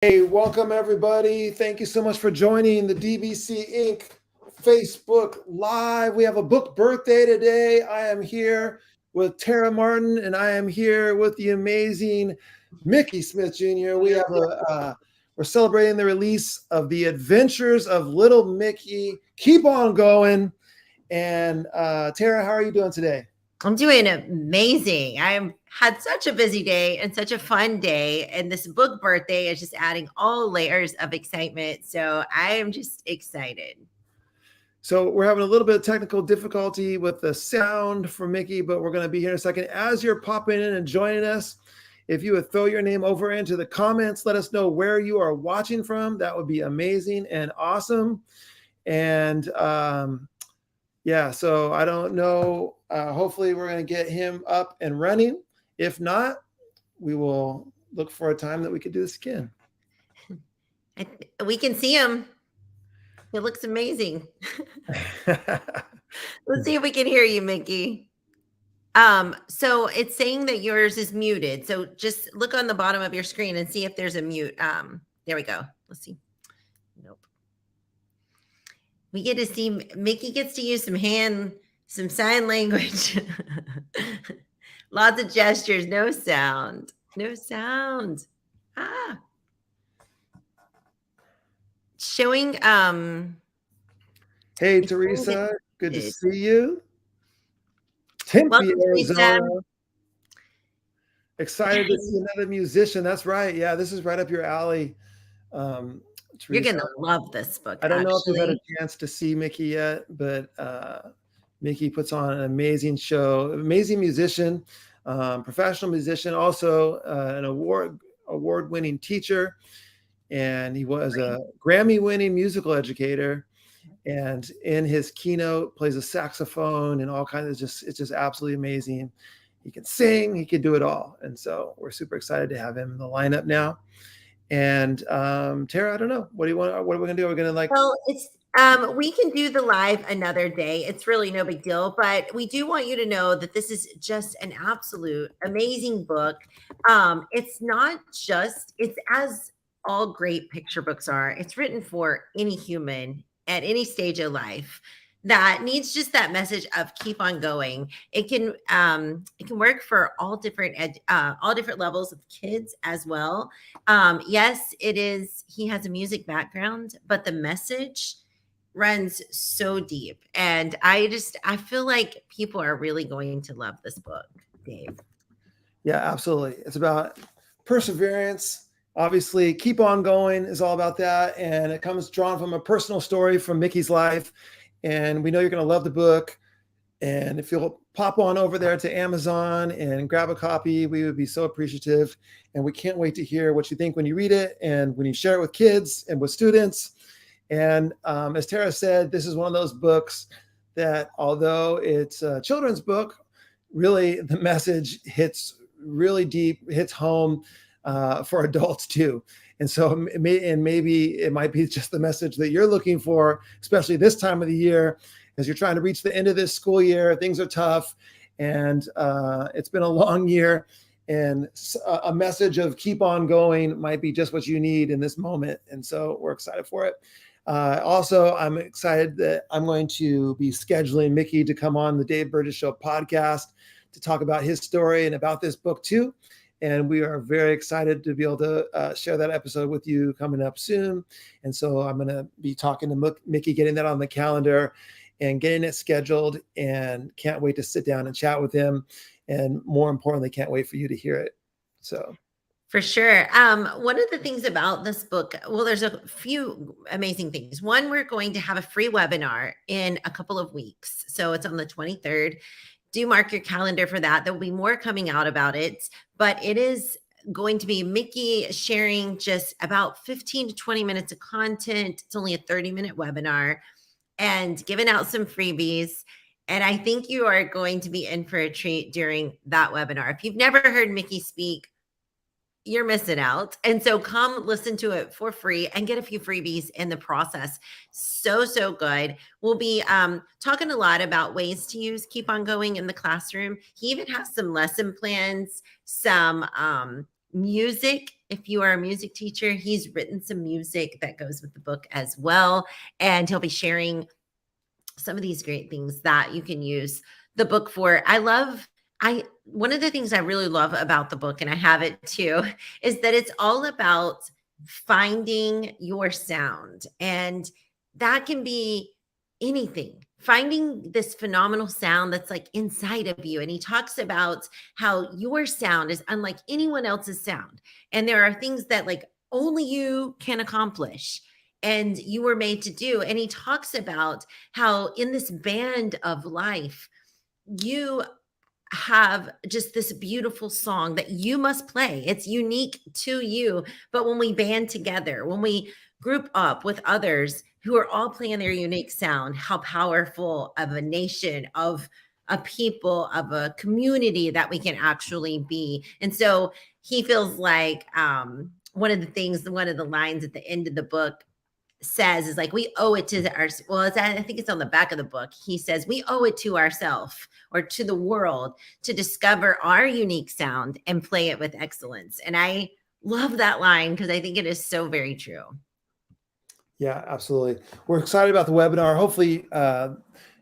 Hey, welcome everybody. Thank you so much for joining the DBC Inc. Facebook Live. We have a book birthday today. I am here with Tara Martin, and I am here with the amazing Mickey Smith Jr. We're celebrating the release of The Adventures of Little Mickey. Keep on going. And Tara, how are you doing today? I'm doing amazing. I had such a busy day and such a fun day. And this book birthday is just adding all layers of excitement. So I am just excited. So we're having a little bit of technical difficulty with the sound for Mickey, but we're going to be here in a second. As you're popping in and joining us, if you would throw your name over into the comments, let us know where you are watching from. That would be amazing and awesome. And yeah, so I don't know. Hopefully we're going to get him up and running. If not, we will look for a time that we could do this again. We can see him. It looks amazing. Let's see if we can hear you, Mickey. So it's saying that yours is muted. So just look on the bottom of your screen and see if there's a mute. There we go. Let's see. Nope. We get to see Mickey gets to use some sign language. Lots of gestures, no sound. No sound. Showing Hey Teresa, good to see you. Tempe, Arizona. Excited to see another musician. That's right. Yeah, this is right up your alley. You're gonna love this book. I don't know if you've had a chance to see Mickey yet, but Mickey puts on an amazing show. Amazing musician, professional musician, also an award-winning teacher, and he was a Grammy-winning musical educator. And in his keynote, plays a saxophone and all kinds of it's just absolutely amazing. He can sing, he can do it all, and so we're super excited to have him in the lineup now. And Tara, I don't know. What do you want? What are we gonna do? We're gonna Well, it's we can do the live another day. It's really no big deal, but we do want you to know that this is just an absolute amazing book. It's not just it's as all great picture books are. It's written for any human at any stage of life that needs just that message of keep on going. It can work for all different levels of kids as well. Yes, it is. He has a music background, but the message runs so deep, and I feel like people are really going to love this book, Dave. Yeah, absolutely. It's about perseverance. Obviously, keep on going is all about that, and it comes drawn from a personal story from Mickey's life. And we know you're going to love the book. And if you'll pop on over there to Amazon and grab a copy, we would be so appreciative. And we can't wait to hear what you think when you read it and when you share it with kids and with students. And as Tara said, this is one of those books that, although it's a children's book, really the message hits really deep, hits home for adults too. And so maybe it might be just the message that you're looking for, especially this time of the year, as you're trying to reach the end of this school year. Things are tough, and it's been a long year, and a message of keep on going might be just what you need in this moment. And so we're excited for it. Also, I'm excited that I'm going to be scheduling Mickey to come on the Dave Burgess Show podcast to talk about his story and about this book too. And we are very excited to be able to share that episode with you coming up soon. And so I'm going to be talking to Mickey, getting that on the calendar and getting it scheduled, and can't wait to sit down and chat with him. And more importantly, can't wait for you to hear it. So. For sure. One of the things about this book, well, there's a few amazing things. One, we're going to have a free webinar in a couple of weeks. So it's on the 23rd. Do mark your calendar for that. There will be more coming out about it, but it is going to be Mickey sharing just about 15 to 20 minutes of content. It's only a 30-minute webinar, and giving out some freebies. And I think you are going to be in for a treat during that webinar. If you've never heard Mickey speak, you're missing out. And so come listen to it for free and get a few freebies in the process. So good. We'll be talking a lot about ways to use Keep On Going in the classroom. He even has some lesson plans, some music. If you are a music teacher, he's written some music that goes with the book as well. And he'll be sharing some of these great things that you can use the book for. One of the things I really love about the book, and I have it too, is that it's all about finding your sound. And that can be anything, finding this phenomenal sound that's like inside of you. And he talks about how your sound is unlike anyone else's sound. And there are things that like only you can accomplish and you were made to do. And he talks about how in this band of life, you have just this beautiful song that you must play. It's unique to you. But when we band together, when we group up with others who are all playing their unique sound, how powerful of a nation, of a people, of a community that we can actually be. And so he feels like one of the lines at the end of the book says is like, we owe it to I think it's on the back of the book. He says, we owe it to ourselves or to the world to discover our unique sound and play it with excellence. And I love that line because I think it is so very true. Yeah, absolutely. We're excited about the webinar. Hopefully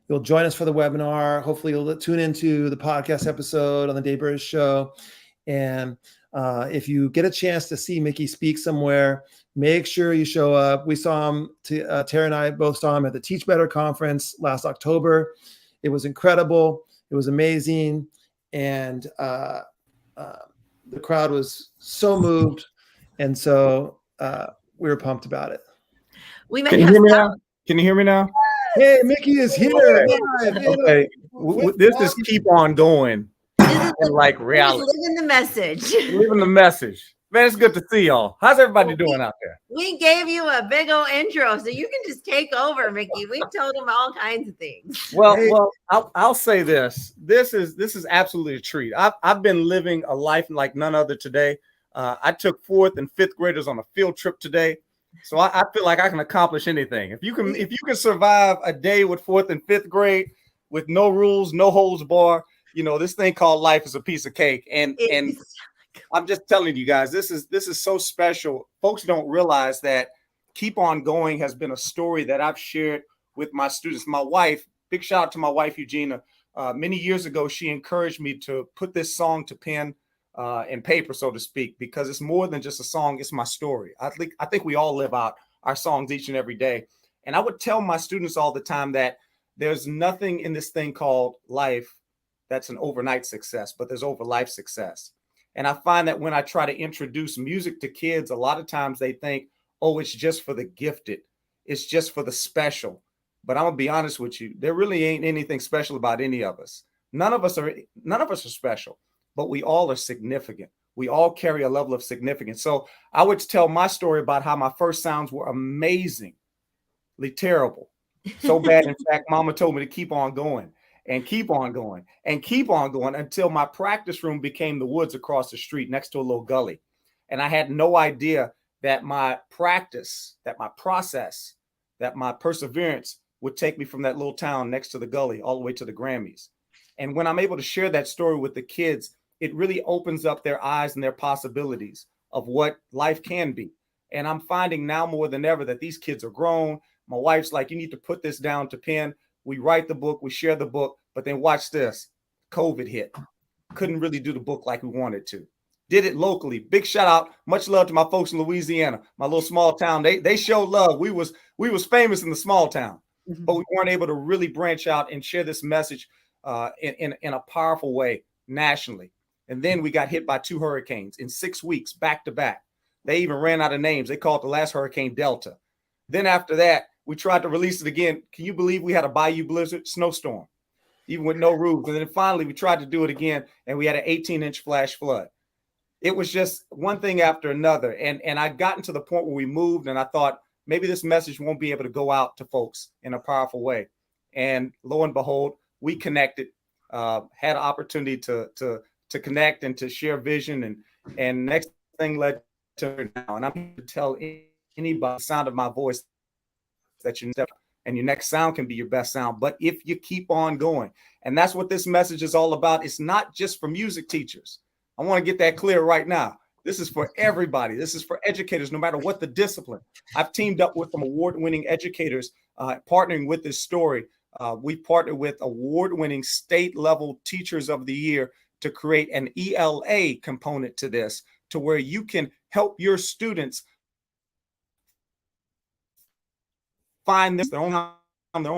you'll join us for the webinar. Hopefully you'll tune into the podcast episode on the Daybreakers show. And if you get a chance to see Mickey speak somewhere, make sure you show up. We saw him, Tara and I both saw him at the Teach Better conference last October. It was incredible. It was amazing. And the crowd was so moved. And so we were pumped about it. We Can you hear me now? Can you hear me now? Hey, Mickey is here. Okay. This is keep on going. And like reality. Living the message. Living the message. Man, it's good to see y'all. How's everybody doing out there? We gave you a big old intro, so you can just take over, Mickey. We told them all kinds of things. Well, I'll say this. This is absolutely a treat. I've been living a life like none other today. I took 4th and 5th graders on a field trip today. So I feel like I can accomplish anything. If you can survive a day with 4th and 5th grade with no rules, no holds bar, this thing called life is a piece of cake. And I'm just telling you guys, this is so special. Folks don't realize that Keep On Going has been a story that I've shared with my students. My wife, big shout out to my wife, Eugenia. Many years ago, she encouraged me to put this song to pen and paper, so to speak, because it's more than just a song. It's my story. I think we all live out our songs each and every day. And I would tell my students all the time that there's nothing in this thing called life that's an overnight success, but there's over life success. And I find that when I try to introduce music to kids, a lot of times they think, oh, it's just for the gifted. It's just for the special. But I'm gonna be honest with you, there really ain't anything special about any of us. None of us are special, but we all are significant. We all carry a level of significance. So I would tell my story about how my first sounds were amazingly terrible. So bad, in fact, Mama told me to keep on going and keep on going and keep on going until my practice room became the woods across the street next to a little gully. And I had no idea that my practice, that my process, that my perseverance would take me from that little town next to the gully all the way to the Grammys. And when I'm able to share that story with the kids, it really opens up their eyes and their possibilities of what life can be. And I'm finding now more than ever that these kids are grown. My wife's like, you need to put this down to pen. We write the book, we share the book, but then watch this. COVID hit. Couldn't really do the book like we wanted to. Did it locally. Big shout out. Much love to my folks in Louisiana, my little small town. They showed love. We was famous in the small town, but we weren't able to really branch out and share this message in a powerful way nationally. And then we got hit by 2 hurricanes in 6 weeks, back to back. They even ran out of names. They called the last hurricane Delta. Then after that, we tried to release it again. Can you believe we had a bayou blizzard, snowstorm, even with no roofs? And then finally, we tried to do it again, and we had an 18-inch flash flood. It was just one thing after another. And I gotten to the point where we moved, and I thought, maybe this message won't be able to go out to folks in a powerful way. And lo and behold, we connected, had an opportunity to connect and to share vision. And next thing led to now. And I'm here to tell anybody the sound of my voice that you step, and your next sound can be your best sound. But if you keep on going, and that's what this message is all about. It's not just for music teachers. I want to get that clear right now. This is for everybody. This is for educators, no matter what the discipline. I've teamed up with some award-winning educators partnering with this story. We've partnered with award-winning state-level teachers of the year to create an ELA component to this, to where you can help your students find their own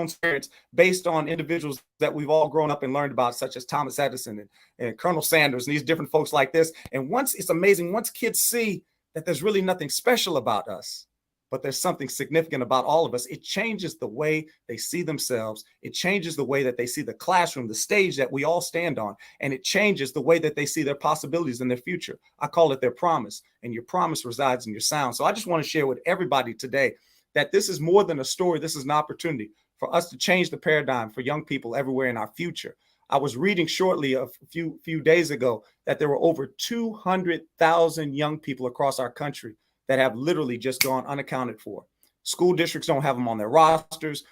experience based on individuals that we've all grown up and learned about, such as Thomas Edison and Colonel Sanders and these different folks like this. And once it's amazing, once kids see that there's really nothing special about us, but there's something significant about all of us, it changes the way they see themselves. It changes the way that they see the classroom, the stage that we all stand on, and it changes the way that they see their possibilities in their future. I call it their promise, and your promise resides in your sound. So I just want to share with everybody today that this is more than a story. This is an opportunity for us to change the paradigm for young people everywhere in our future. I was reading shortly a few days ago that there were over 200,000 young people across our country that have literally just gone unaccounted for. School districts don't have them on their rosters.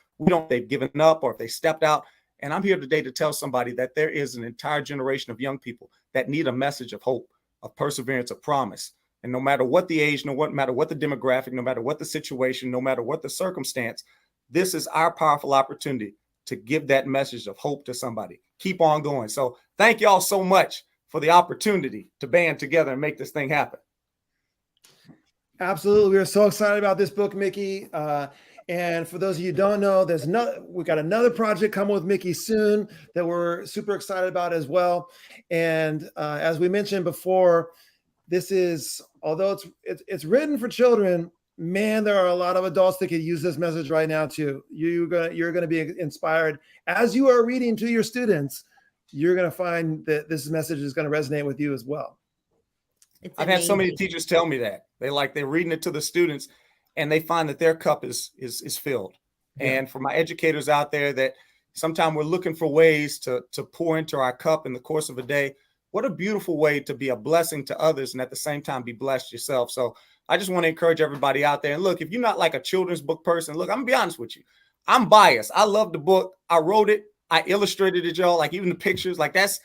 They've given up, or if they stepped out. And I'm here today to tell somebody that there is an entire generation of young people that need a message of hope, of perseverance, of promise. And no matter what the age, no matter what the demographic, no matter what the situation, no matter what the circumstance, this is our powerful opportunity to give that message of hope to somebody. Keep on going. So thank y'all so much for the opportunity to band together and make this thing happen. Absolutely. We are so excited about this book, Mickey. And for those of you who don't know, we got another project coming with Mickey soon that we're super excited about as well. And as we mentioned before, this is, although it's written for children, man, there are a lot of adults that could use this message right now too. You're going to be inspired as you are reading to your students. You're going to find that this message is going to resonate with you as well. I've had so many teachers tell me that they're reading it to the students, and they find that their cup is filled. Yeah. And for my educators out there, that sometimes we're looking for ways to pour into our cup in the course of a day. What a beautiful way to be a blessing to others and at the same time be blessed yourself. So I just want to encourage everybody out there. And look, if you're not like a children's book person, look, I'm gonna be honest with you. I'm biased. I love the book. I wrote it. I illustrated it, y'all. Like even the pictures, like that's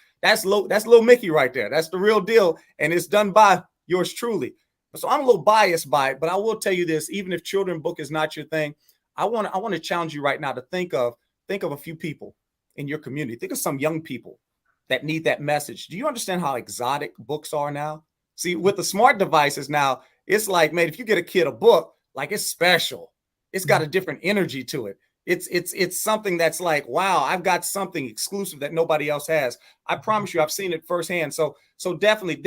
little Mickey right there. That's the real deal. And it's done by yours truly. So I'm a little biased by it, but I will tell you this, even if children's book is not your thing, I want to challenge you right now to think of a few people in your community. Think of some young people that need that message. Do you understand how exotic books are now? See, with the smart devices now, it's like, man, if you get a kid a book, like it's special. It's got a different energy to it. It's something that's like, wow, I've got something exclusive that nobody else has. I promise you, I've seen it firsthand. So definitely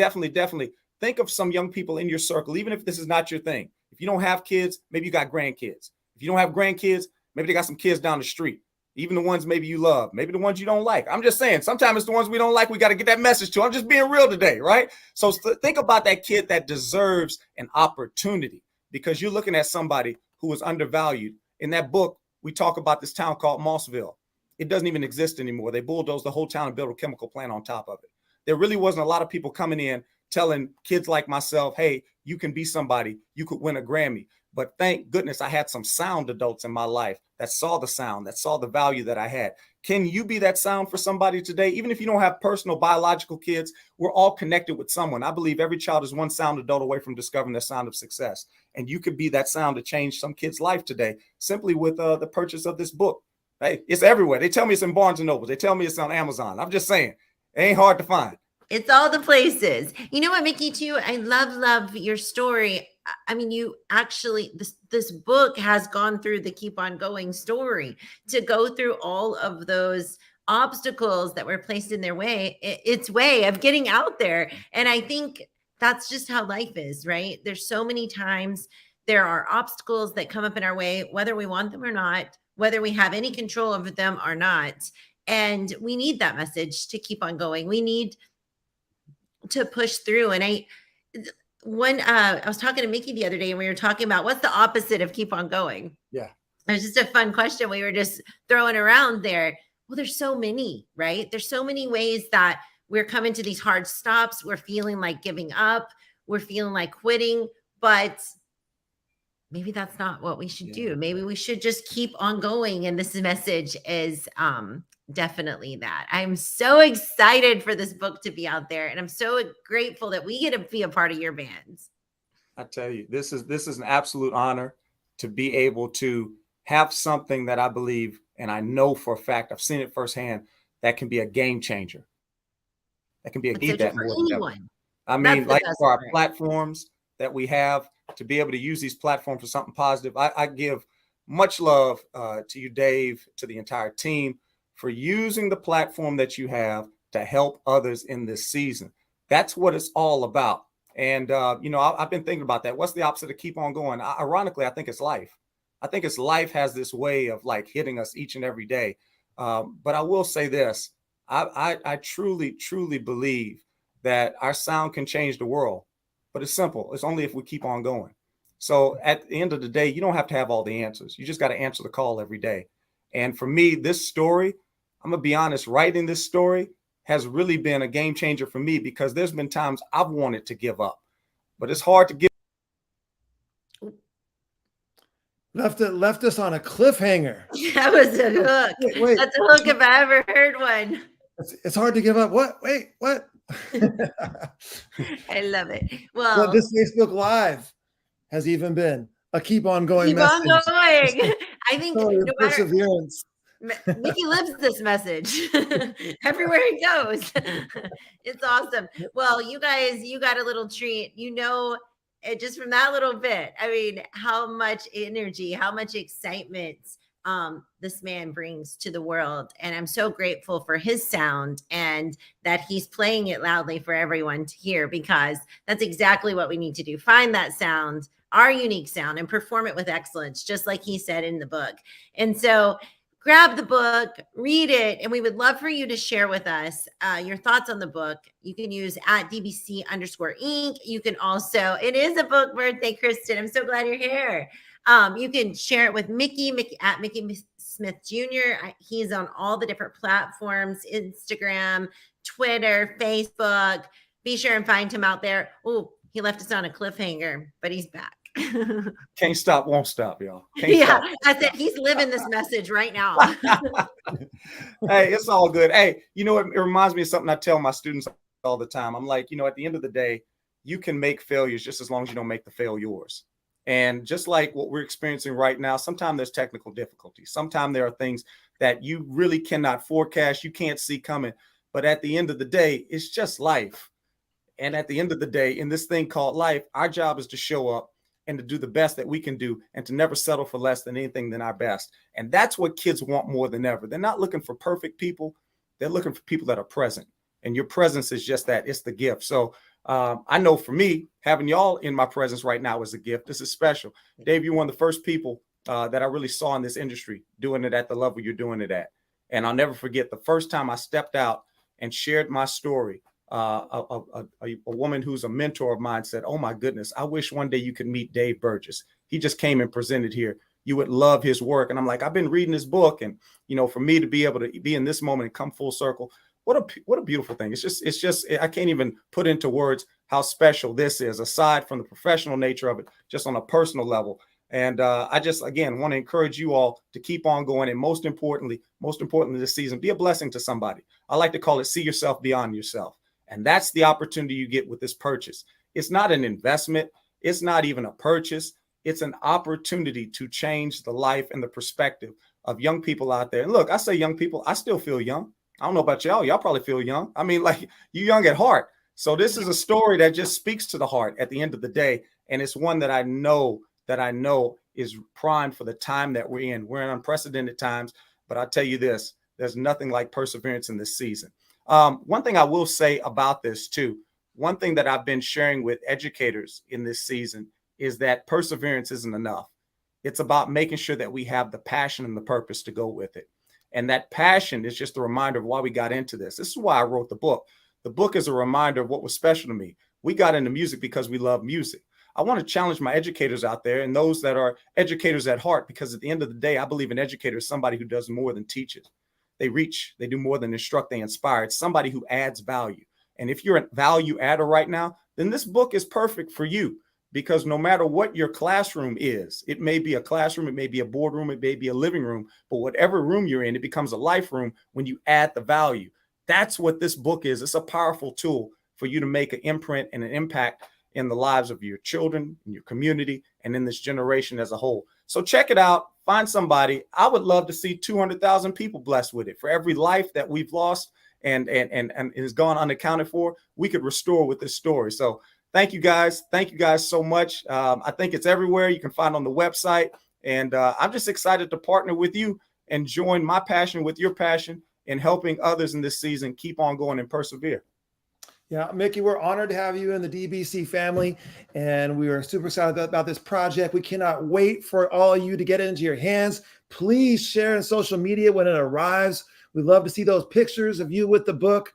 think of some young people in your circle, even if this is not your thing. If you don't have kids, maybe you got grandkids. If you don't have grandkids, maybe they got some kids down the street. Even the ones maybe you love, maybe the ones you don't like. I'm just saying, sometimes it's the ones we don't like. We got to get that message to. I'm just being real today, right? So think about that kid that deserves an opportunity, because you're looking at somebody who is undervalued. In that book, we talk about this town called Mossville. It doesn't even exist anymore. They bulldozed the whole town and built a chemical plant on top of it. There really wasn't a lot of people coming in telling kids like myself, hey, you can be somebody, you could win a Grammy. But thank goodness I had some sound adults in my life that saw the sound, that saw the value that I had. Can you be that sound for somebody today? Even if you don't have personal biological kids, we're all connected with someone. I believe every child is one sound adult away from discovering the sound of success. And you could be that sound to change some kid's life today simply with the purchase of this book. Hey, it's everywhere. They tell me it's in Barnes & Noble. They tell me it's on Amazon. I'm just saying, it ain't hard to find. It's all the places. You know what, Mickey, too? I love your story. I mean, you actually, this book has gone through the Keep On Going story to go through all of those obstacles that were placed in their way, its way of getting out there. And I think that's just how life is, right? There's so many times there are obstacles that come up in our way, whether we want them or not, whether we have any control over them or not. And we need that message to keep on going. We need to push through. And I was talking to Mickey the other day, and we were talking about what's the opposite of keep on going. Yeah. It was just a fun question we were just throwing around there. Well, there's so many, right? There's so many ways that we're coming to these hard stops. We're feeling like giving up. We're feeling like quitting, but maybe that's not what we should Yeah. do. Maybe we should just keep on going. And this message is definitely that. I'm so excited for this book to be out there. And I'm so grateful that we get to be a part of your bands. I tell you, this is an absolute honor to be able to have something that I believe, and I know for a fact, I've seen it firsthand, that can be a game changer. That can be It's so need true that for more than ever. anyone. I That's mean, the like best for our part. platforms that we have, to be able to use these platforms for something positive. I give much love to you, Dave, to the entire team for using the platform that you have to help others in this season. That's what it's all about. And I've been thinking about that. What's the opposite of keep on going? Ironically, I think it's life. I think it's life has this way of like hitting us each and every day. But I will say this: I truly, truly believe that our sound can change the world. But it's simple. It's only if we keep on going. So at the end of the day, you don't have to have all the answers. You just got to answer the call every day. And for me, this story, I'm going to be honest, writing this story has really been a game changer for me because there's been times I've wanted to give up, but it's hard to give. Left us on a cliffhanger. That was a hook. Wait. That's a hook if I ever heard one. It's hard to give up. What? Wait, what? I love it. Well, This Facebook Live has even been a keep on going keep message. on going. I think Oh, no matter perseverance. Mickey lives this message everywhere he goes. It's awesome. Well, you guys, you got a little treat. Just from that little bit, I mean, how much energy, how much excitement this man brings to the world. And I'm so grateful for his sound and that he's playing it loudly for everyone to hear, because that's exactly what we need to do. Find that sound, our unique sound, and perform it with excellence, just like he said in the book. And so grab the book, read it, and we would love for you to share with us your thoughts on the book. You can use @DBC_Inc. You can also, it is a book birthday, Kristen. I'm so glad you're here. You can share it with Mickey at Mickey Smith Jr. He's on all the different platforms, Instagram, Twitter, Facebook. Be sure and find him out there. Oh, he left us on a cliffhanger, but he's back. Can't stop, won't stop, y'all. Can't stop. I said he's living this message right now. Hey, it's all good. Hey, it reminds me of something I tell my students all the time. I'm like, at the end of the day, you can make failures just as long as you don't make the fail yours. And just like what we're experiencing right now, sometimes there's technical difficulties. Sometimes there are things that you really cannot forecast, you can't see coming. But at the end of the day, it's just life. And at the end of the day, in this thing called life, our job is to show up and to do the best that we can do and to never settle for less than anything than our best. And that's what kids want more than ever. They're not looking for perfect people. They're looking for people that are present. And your presence is just that. It's the gift. So I know for me, having y'all in my presence right now is a gift. This is special. Dave, you're one of the first people that I really saw in this industry doing it at the level you're doing it at. And I'll never forget the first time I stepped out and shared my story. A woman who's a mentor of mine said, "Oh my goodness, I wish one day you could meet Dave Burgess. He just came and presented here. You would love his work." And I'm like, I've been reading his book, and for me to be able to be in this moment and come full circle, what a beautiful thing. It's just I can't even put into words how special this is, aside from the professional nature of it, just on a personal level. And I just, again, want to encourage you all to keep on going. And most importantly this season, be a blessing to somebody. I like to call it see yourself beyond yourself. And that's the opportunity you get with this purchase. It's not an investment. It's not even a purchase. It's an opportunity to change the life and the perspective of young people out there. And look, I say young people, I still feel young. I don't know about y'all. Y'all probably feel young. I mean, like, you young at heart. So this is a story that just speaks to the heart at the end of the day. And it's one that I know is primed for the time that we're in. We're in unprecedented times. But I'll tell you this, there's nothing like perseverance in this season. One thing I will say about this too, one thing that I've been sharing with educators in this season is that perseverance isn't enough. It's about making sure that we have the passion and the purpose to go with it. And that passion is just a reminder of why we got into this. This is why I wrote the book. The book is a reminder of what was special to me. We got into music because we love music. I want to challenge my educators out there and those that are educators at heart, because at the end of the day, I believe an educator is somebody who does more than teaches. They reach, they do more than instruct, they inspire. It's somebody who adds value. And if you're a value adder right now, then this book is perfect for you, because no matter what your classroom is, it may be a classroom, it may be a boardroom, it may be a living room, but whatever room you're in, it becomes a life room when you add the value. That's what this book is. It's a powerful tool for you to make an imprint and an impact in the lives of your children, in your community, and in this generation as a whole. So check it out. Find somebody. I would love to see 200,000 people blessed with it. For every life that we've lost and has gone unaccounted for, we could restore with this story. So thank you guys. Thank you guys so much. I think it's everywhere. You can find on the website. And I'm just excited to partner with you and join my passion with your passion in helping others in this season keep on going and persevere. Yeah, Mickey, we're honored to have you in the DBC family, and we are super excited about this project. We cannot wait for all of you to get it into your hands. Please share in social media when it arrives. We'd love to see those pictures of you with the book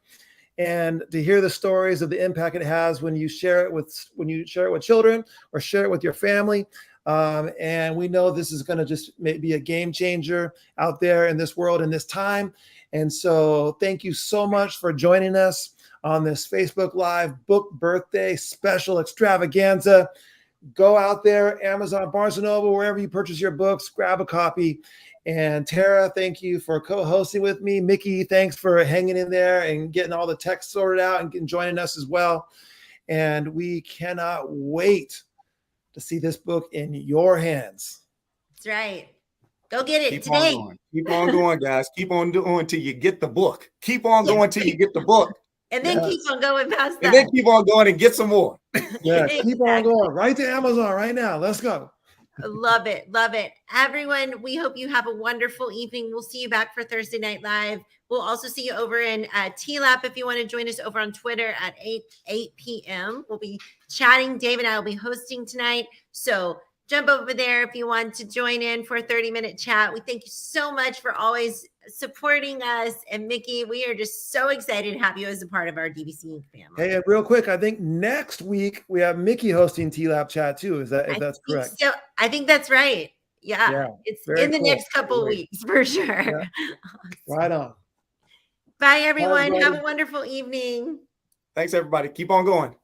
and to hear the stories of the impact it has when you share it with children or share it with your family. And we know this is going to just be a game changer out there in this world in this time. And so thank you so much for joining us on this Facebook Live book birthday special extravaganza. Go out there, Amazon, Barnes & Noble, wherever you purchase your books, grab a copy. And Tara, thank you for co-hosting with me. Mickey, thanks for hanging in there and getting all the text sorted out and joining us as well. And we cannot wait to see this book in your hands. That's right. Go get it Keep today. On going. Keep on going, guys. Keep on doing till you get the book. Keep on going till you get the book. And then keep on going past that. And then keep on going and get some more. Yeah, keep on going. Right to Amazon right now. Let's go. Love it. Love it. Everyone, we hope you have a wonderful evening. We'll see you back for Thursday Night Live. We'll also see you over in TLAP if you want to join us over on Twitter at 8 p.m. We'll be chatting. Dave and I will be hosting tonight. So jump over there if you want to join in for a 30-minute chat. We thank you so much for always supporting us. And Mickey, we are just so excited to have you as a part of our DBC Inc. family. Hey, and real quick, I think next week we have Mickey hosting T-Lab chat too. If that's correct? So I think that's right. Yeah, it's in the next couple of weeks for sure. Yeah. Right on. Bye, everyone. Have a wonderful evening. Thanks, everybody. Keep on going.